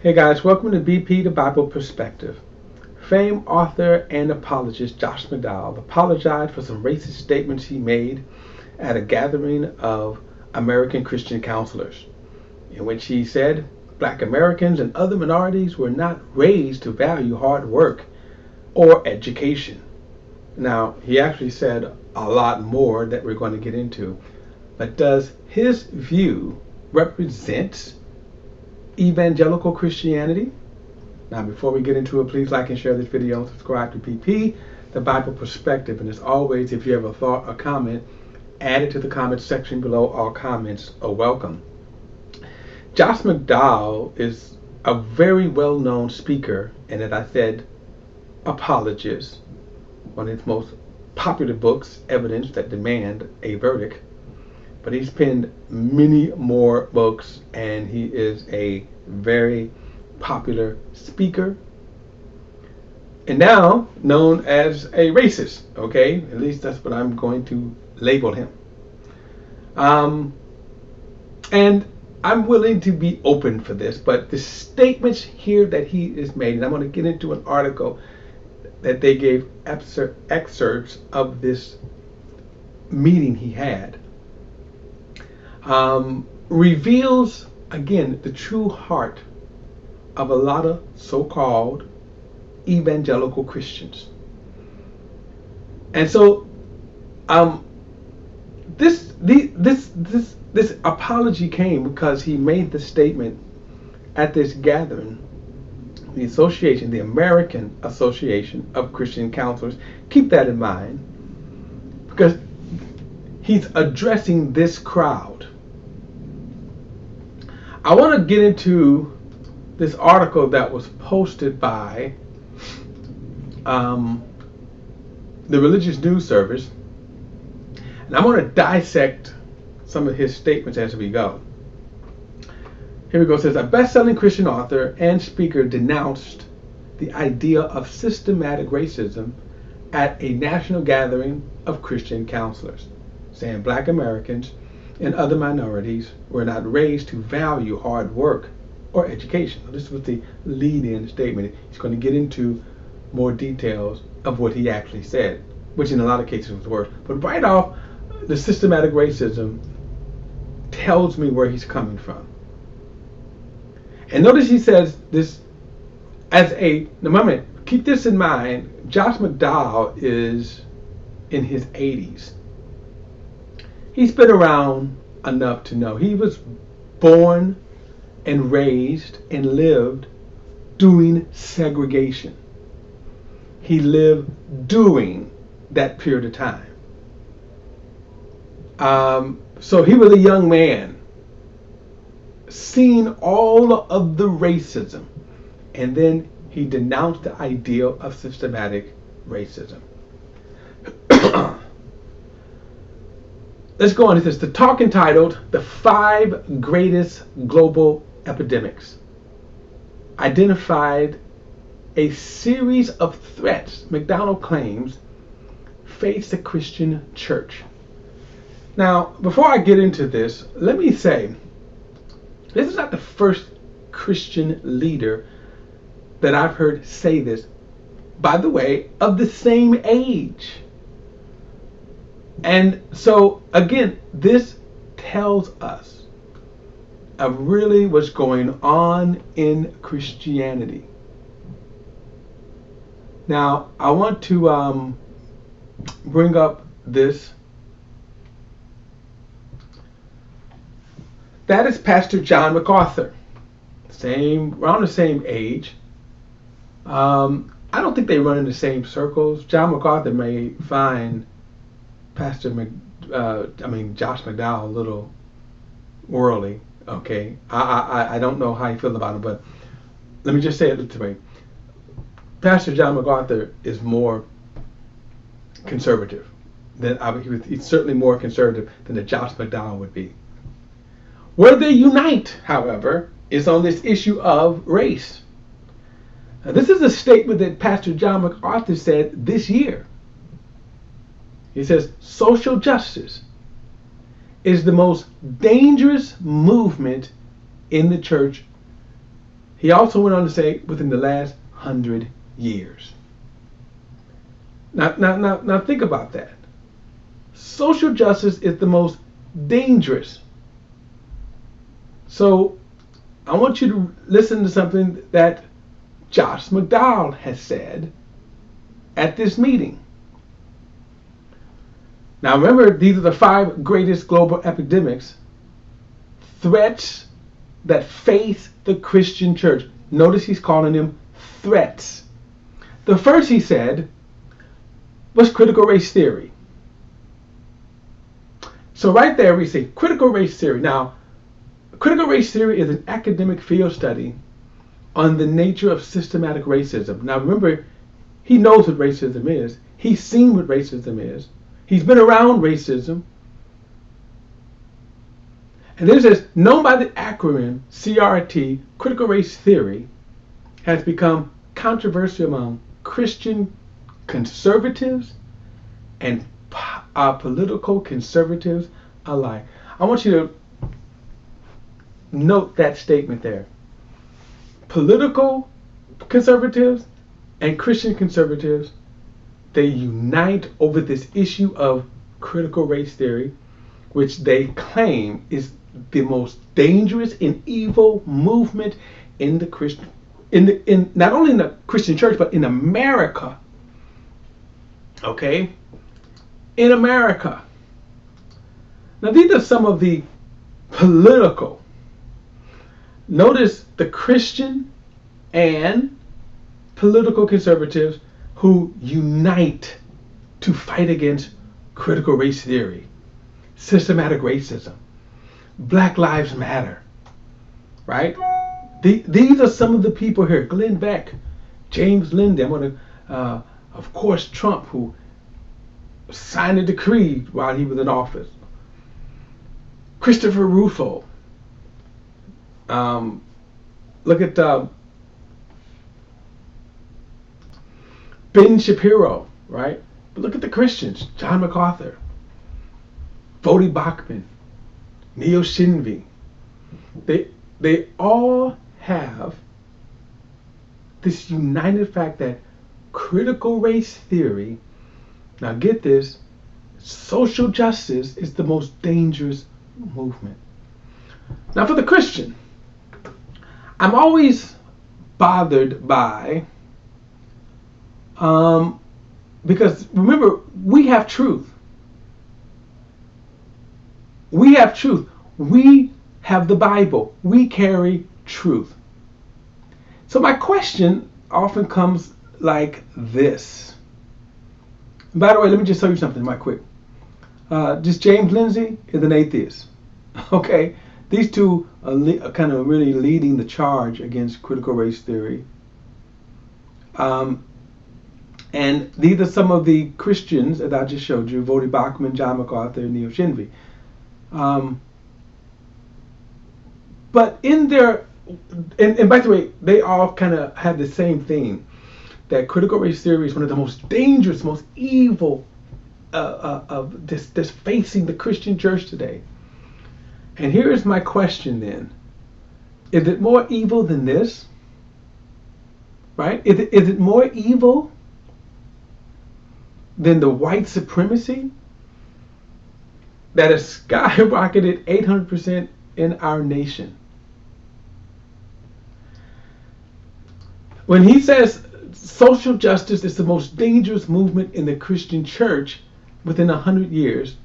Hey guys, welcome to BP the Bible Perspective. Famed author and apologist Josh McDowell apologized for some racist statements he made at a gathering of American Christian counselors, in which he said Black Americans and other minorities were not raised to value hard work or education. Now, he actually said a lot more that we're going to get into, but does his view represent Evangelical Christianity? Now, before we get into it, please like and share this video and subscribe to PP, the Bible Perspective. And as always, if you have a thought or comment, add it to the comment section below. All comments are welcome. Josh McDowell is a very well-known speaker, and as I said, apologist. One of his most popular books, Evidence That Demand a Verdict. But he's penned many more books, and he is a very popular speaker, and now known as a racist. Okay, at least that's what I'm going to label him. And I'm willing to be open for this, but the statements here that he is made, and I'm going to get into an article that they gave excerpts of this meeting he had. Reveals again the true heart of a lot of so-called evangelical Christians. And so this apology came because he made the statement at this gathering, the American Association of Christian Counselors. Keep that in mind, because he's addressing this crowd. I want to get into this article that was posted by the Religious News Service, and I want to dissect some of his statements as we go. Here we go. It says, a best-selling Christian author and speaker denounced the idea of systematic racism at a national gathering of Christian counselors, saying Black Americans and other minorities were not raised to value hard work or education. So this was the lead-in statement. He's going to get into more details of what he actually said, which in a lot of cases was worse. But right off, the systematic racism tells me where he's coming from. And notice he says this as a, now keep this in mind, Josh McDowell is in his 80s. He's been around enough to know. He was born and raised and lived during segregation. He lived during that period of time. So he was a young man, seeing all of the racism, and then he denounced the idea of systematic racism. Let's go on. This is the talk entitled The 5 Greatest Global Epidemics. Identified a series of threats McDowell claims face the Christian church. Now, before I get into this, let me say, this is not the first Christian leader that I've heard say this, by the way, of the same age. And so, again, this tells us of really what's going on in Christianity. Now, I want to bring up this. That is Pastor John MacArthur, around the same age. I don't think they run in the same circles. John MacArthur may find Josh McDowell a little worldly. Okay, I don't know how you feel about him, but let me just say it this way. Pastor John MacArthur is more conservative he's certainly more conservative than the Josh McDowell would be. Where they unite, however, is on this issue of race. Now, this is a statement that Pastor John MacArthur said this year. He says, social justice is the most dangerous movement in the church He also went on to say within the last 100 years. Now think about that. Social justice is the most dangerous. So I want you to listen to something that Josh McDowell has said at this meeting. Now remember, these are the 5 greatest global epidemics, threats that face the Christian church. Notice he's calling them threats. The first, he said, was critical race theory. So right there we say critical race theory. Now, critical race theory is an academic field study on the nature of systematic racism. Now remember, he knows what racism is. He's seen what racism is. He's been around racism. And this is known by the acronym CRT, critical race theory, has become controversial among Christian conservatives and political conservatives alike. I want you to note that statement there. Political conservatives and Christian conservatives, they unite over this issue of critical race theory, which they claim is the most dangerous and evil movement in the Christian, in not only in the Christian church, but in America. Okay? In America. Now these are some of the political. Notice the Christian and political conservatives who unite to fight against critical race theory, systematic racism, Black Lives Matter, right? These are some of the people here. Glenn Beck, James Linden, of course Trump, who signed a decree while he was in office. Christopher Rufo. Look at Ben Shapiro, right? But look at the Christians. John MacArthur, Vodi Bachman, Neil Shinvey. They all have this united fact that critical race theory, now get this, social justice is the most dangerous movement. Now for the Christian, I'm always bothered by, because remember, we have truth. We have truth. We have the Bible. We carry truth. So my question often comes like this. By the way, let me just tell you something right quick. Just James Lindsay is an atheist. Okay? These two are kind of really leading the charge against critical race theory. And these are some of the Christians that I just showed you: Vodi Bachman, John MacArthur, and Neil Shinvey. But in their, and by the way, they all kind of have the same theme, that critical race theory is one of the most dangerous, most evil of this facing the Christian church today. And here is my question then. Is it more evil than this? Right? Is it more evil than the white supremacy that has skyrocketed 800% in our nation? When he says social justice is the most dangerous movement in the Christian church within 100 years,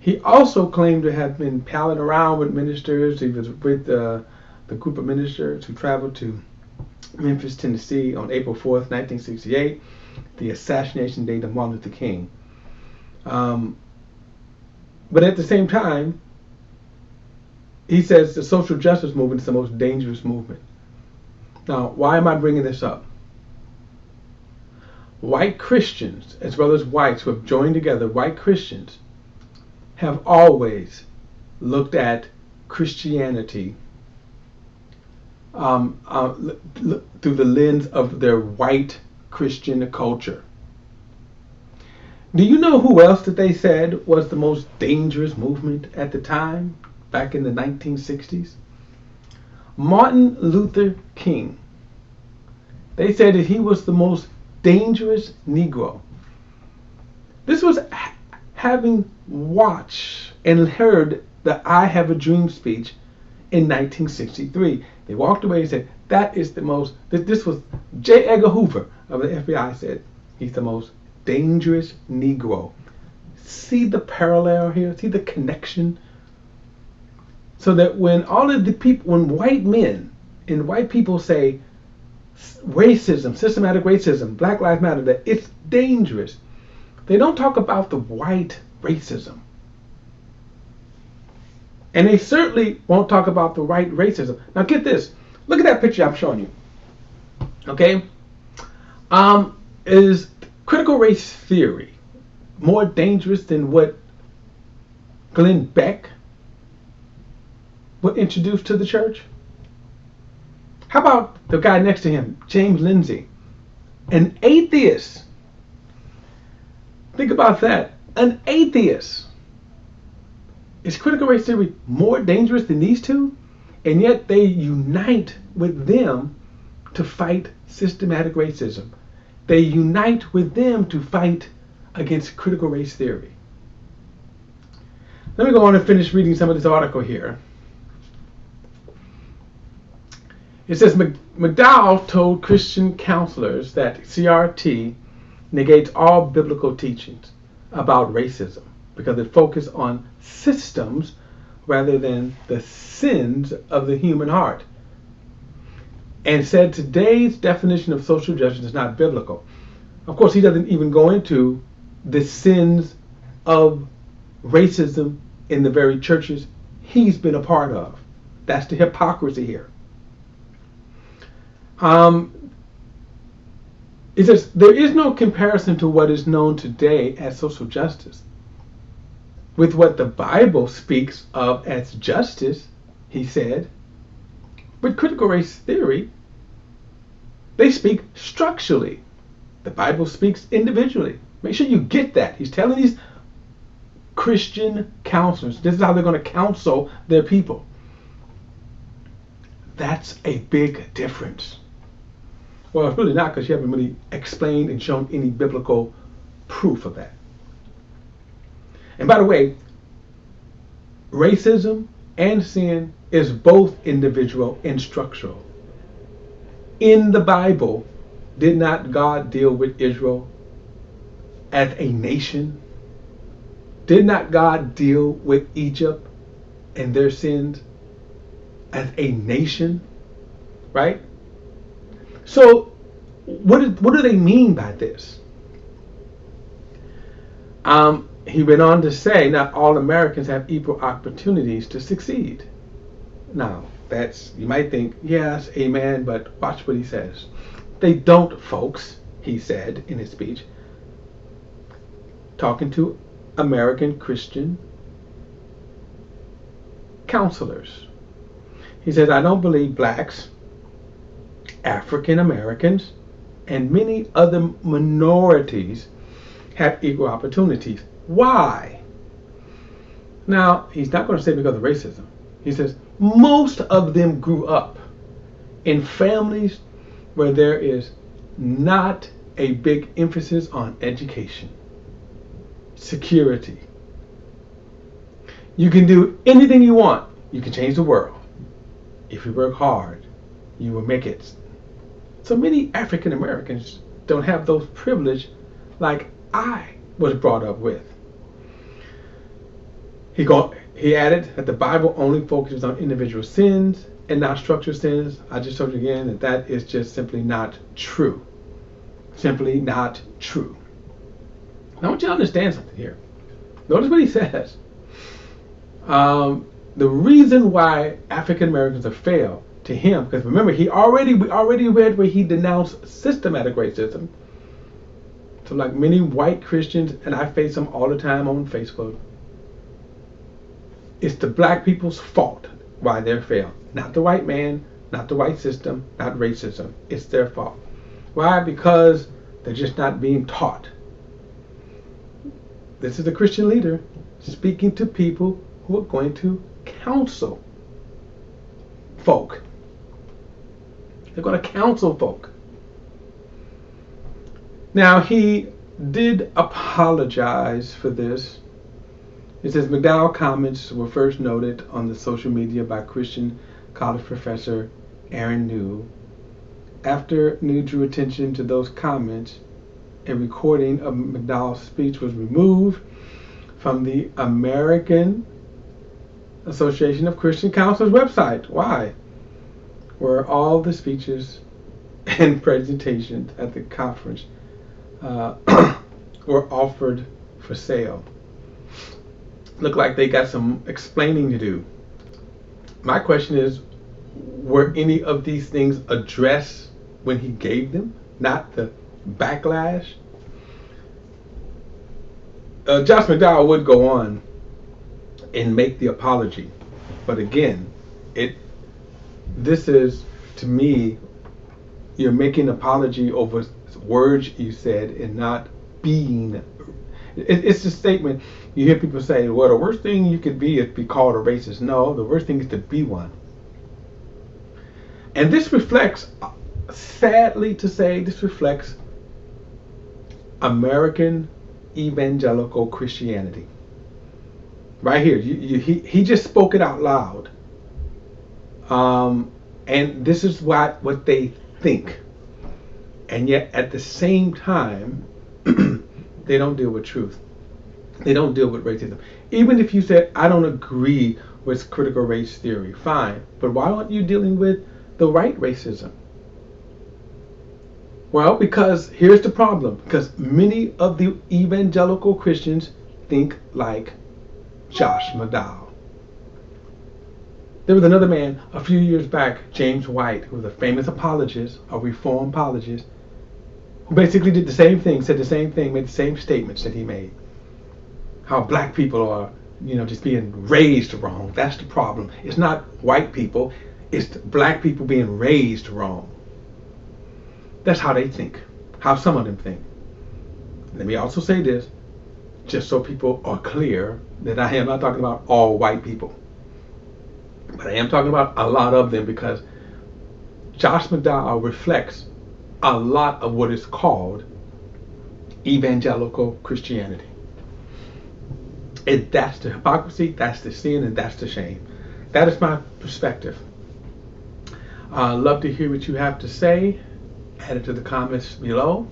he also claimed to have been palling around with ministers. He was with the group of ministers who traveled to Memphis, Tennessee on April 4th, 1968, the assassination date of Martin Luther King. But at the same time, he says the social justice movement is the most dangerous movement. Now, why am I bringing this up? White Christians, as well as whites who have joined together, white Christians, have always looked at Christianity through the lens of their white Christian culture. Do you know who else that they said was the most dangerous movement at the time, back in the 1960s? Martin Luther King. They said that he was the most dangerous Negro. This was having watched and heard the I Have a Dream speech in 1963. They walked away and said, that is the most, this was J. Edgar Hoover of the FBI said, he's the most dangerous Negro. See the parallel here? See the connection? So that when all of the people, when white men and white people say racism, systematic racism, Black Lives Matter, that it's dangerous, they don't talk about the white racism. And they certainly won't talk about the white racism. Now get this. Look at that picture I'm showing you. Okay? Is critical race theory more dangerous than what Glenn Beck would introduce to the church? How about the guy next to him, James Lindsay, an atheist? Think about that. An atheist. Is critical race theory more dangerous than these two? And yet they unite with them to fight systematic racism. They unite with them to fight against critical race theory. Let me go on and finish reading some of this article here. It says McDowell told Christian counselors that CRT negates all biblical teachings about racism because it focuses on systems rather than the sins of the human heart. And said today's definition of social justice is not biblical. Of course, he doesn't even go into the sins of racism in the very churches he's been a part of. That's the hypocrisy here. It says there is no comparison to what is known today as social justice with what the Bible speaks of as justice, he said. With critical race theory, they speak structurally. The Bible speaks individually. Make sure you get that. He's telling these Christian counselors, this is how they're going to counsel their people. That's a big difference. Well, it's really not, because you haven't really explained and shown any biblical proof of that. And by the way, racism and sin is both individual and structural. In the Bible, did not God deal with Israel as a nation? Did not God deal with Egypt and their sins as a nation? Right? So, what do they mean by this? He went on to say, not all Americans have equal opportunities to succeed. Now, you might think, yes, amen, but watch what he says. They don't, folks, he said in his speech, talking to American Christian counselors. He says, I don't believe blacks, African Americans, and many other minorities have equal opportunities. Why? Now, he's not going to say because of racism. He says, most of them grew up in families where there is not a big emphasis on education, security. You can do anything you want. You can change the world. If you work hard, you will make it. So many African Americans don't have those privileges like I was brought up with. He added that the Bible only focuses on individual sins and not structural sins. I just told you again that is just simply not true. Simply not true. Now I want you to understand something here. Notice what he says. The reason why African Americans have failed to him, because remember, we already read where he denounced systematic racism. So like many white Christians, and I face them all the time on Facebook, it's the black people's fault why they're failed. Not the white man, not the white system, not racism. It's their fault. Why? Because they're just not being taught. This is a Christian leader speaking to people who are going to counsel folk. They're going to counsel folk. Now, he did apologize for this. It says McDowell comments were first noted on the social media by Christian college professor Aaron New. After New drew attention to those comments, a recording of McDowell's speech was removed from the American Association of Christian Counselors website. Why? Where all the speeches and presentations at the conference were offered for sale. Look like they got some explaining to do. My question is, were any of these things addressed when he gave them, not the backlash? Josh McDowell would go on and make the apology, but again, this is, to me, you're making an apology over words you said and not being. It's a statement. You hear people say, well, the worst thing you could be is be called a racist. No, the worst thing is to be one. And this reflects, sadly to say, this reflects American Evangelical Christianity. Right here, he just spoke it out loud. And this is what they think. And yet, at the same time, they don't deal with truth. They don't deal with racism. Even if you said, I don't agree with critical race theory, fine. But why aren't you dealing with the right racism? Well, because here's the problem. Because many of the evangelical Christians think like Josh McDowell. There was another man a few years back, James White, who was a famous apologist, a reform apologist, who basically did the same thing, said the same thing, made the same statements that he made. How black people are, just being raised wrong. That's the problem. It's not white people, it's black people being raised wrong. That's how they think, how some of them think. Let me also say this, just so people are clear, that I am not talking about all white people. But I am talking about a lot of them, because Josh McDowell reflects a lot of what is called evangelical Christianity. And that's the hypocrisy, that's the sin, and that's the shame. That is my perspective. I'd love to hear what you have to say. Add it to the comments below,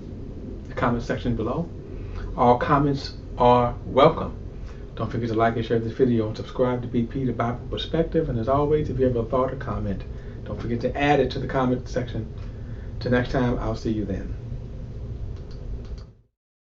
the comment section below. All comments are welcome. Don't forget to like and share this video and subscribe to BP, the Bible Perspective. And as always, if you have a thought or comment, don't forget to add it to the comment section. Till next time, I'll see you then.